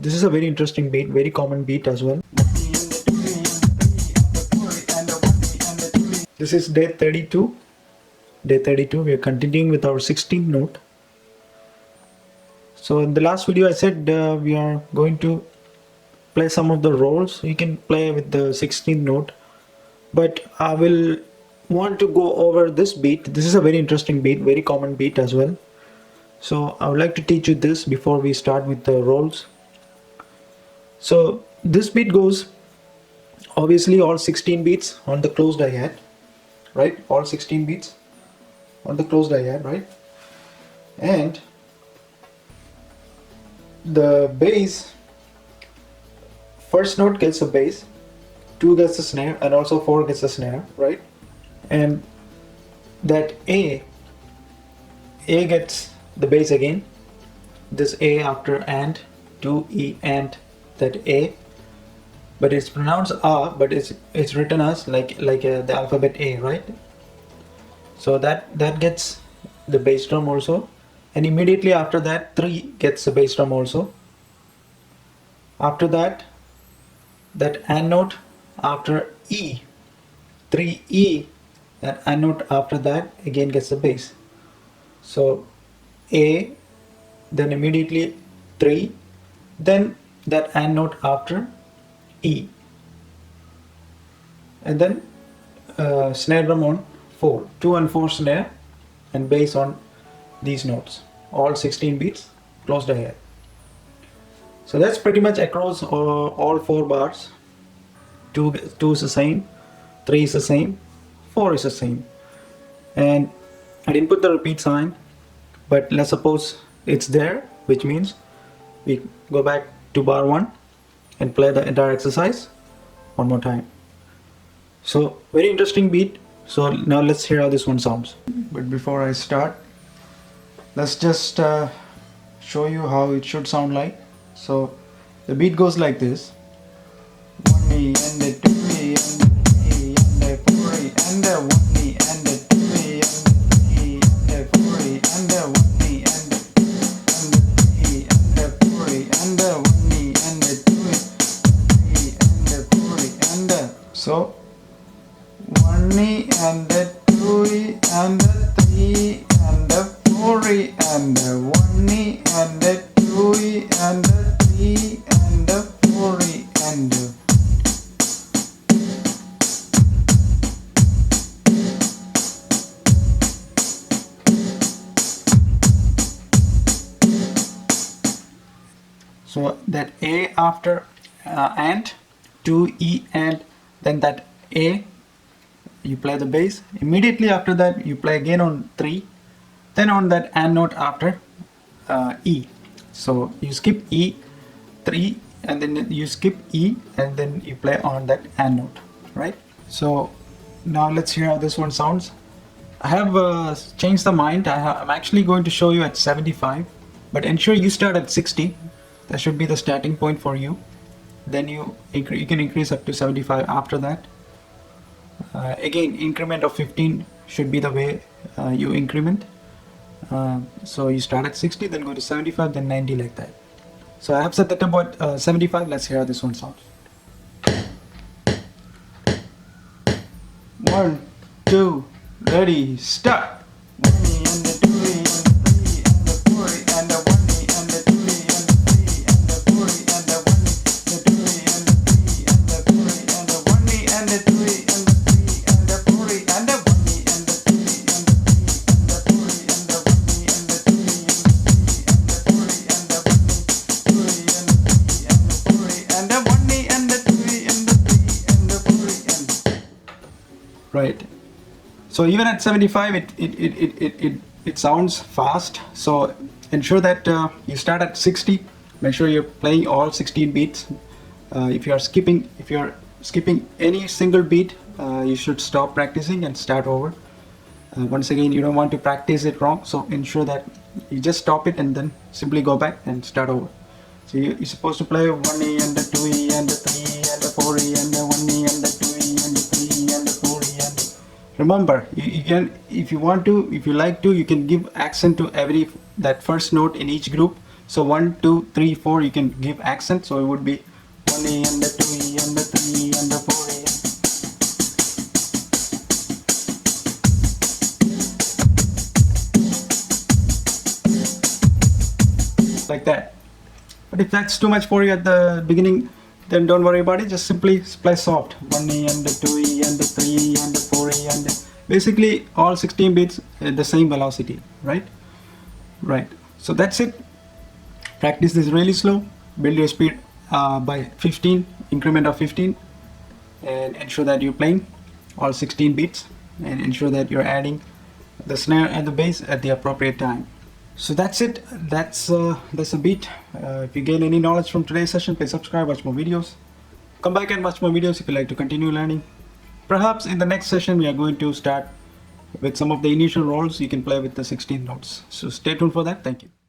This is a very interesting beat, very common beat as well. This is day 32. Day 32, we are continuing with our 16th note. So in the last video I said we are going to play some of the rolls. You can play with the 16th note, but I will want to go over this beat. This is a very interesting beat, very common beat as well. So I would like to teach you this before we start with the rolls. So this beat goes obviously all 16 beats on the closed hi-hat, right? All 16 beats on the closed hi-hat, right? And the bass, first note gets a bass, 2 gets a snare, and also 4 gets a snare, right? And that A gets the bass again. This A after and, 2E and that A, but it's pronounced A, but it's written as like the alphabet A, right? So that gets the bass drum also, and immediately after that 3 gets the bass drum also. After that and note after E, 3E, that and note after that again gets the bass. So A, then immediately 3, then that and note after E, and then snare drum on 4, 2 and 4 snare, and bass on these notes, all 16 beats, closed hi-hat. So that's pretty much across all 4 bars. 2 is the same, 3 is the same, 4 is the same. And I didn't put the repeat sign, but let's suppose it's there, which means we go back to bar 1 and play the entire exercise one more time. So very interesting beat. So now let's hear how this one sounds. But before I start, let's just show you how it should sound like. So the beat goes like this: 1E and a 2E and a 3E and a 4E and a 1E and a 2E and a 3E and a 4E and a 1E and a 3E and a 4E and a 1E and a 2E 3E and a 4E and a, so 1E and a 2E and a 3E and a 4E and a 1E and a 2E and a 3E and a 4E and a. So that A after and, 2E and, then that A, you play the bass. Immediately after that you play again on 3, then on that and note after E. So you skip E, 3, and then you skip E, and then you play on that and note, right? So now let's hear how this one sounds. I have changed the mind. I'm actually going to show you at 75, but ensure you start at 60. That should be the starting point for you. Then you can increase up to 75 after that. Again, increment of 15 should be the way you increment. So you start at 60, then go to 75, then 90, like that. So I have set the tempo at 75. Let's hear how this one sounds. 1, 2, ready, start. 1E and a 2E and a 3E and a 4E and a 1E and a 2E and a 3E and a 4E and a 1E and a 2E and a 3E and a 4E and a 1E and a 2E and a 3E and a 4E and a 1E and a 2E and a 3E and a 4E and a 1E and a 2E and a 3E and a 4E and a 1E, 2E and a 3E and a 4E and a 1E and a 2E and a 3E and a 4E and. Right. So even at 75, it sounds fast. So ensure that you start at 60. Make sure you're playing all 16 beats. If you're skipping any single beat, you should stop practicing and start over. Once again, you don't want to practice it wrong, so ensure that you just stop it and then simply go back and start over. So you're supposed to play 1E and a 2E and a 3E and a 4E and a 1E and a 2E and a 3E and a 4E and a. Remember, you can, if you like to, you can give accent to that first note in each group. So 1, 2, 3, 4, you can give accent. So it would be 1A and the 2E and the 3E and the 4A. Like that. But if that's too much for you at the beginning, then don't worry about it. Just simply play soft. 1E and the 2E and the 3E and the 4E and basically all 16 beats at the same velocity, right? Right. So that's it. Practice this really slow. Build your speed by 15, increment of 15, and ensure that you're playing all 16 beats, and ensure that you're adding the snare and the bass at the appropriate time. So that's it. That's a beat. If you gain any knowledge from today's session, please subscribe, watch more videos. Come back and watch more videos if you like to continue learning. Perhaps in the next session we are going to start with some of the initial rolls you can play with the 16 notes. So stay tuned for that. Thank you.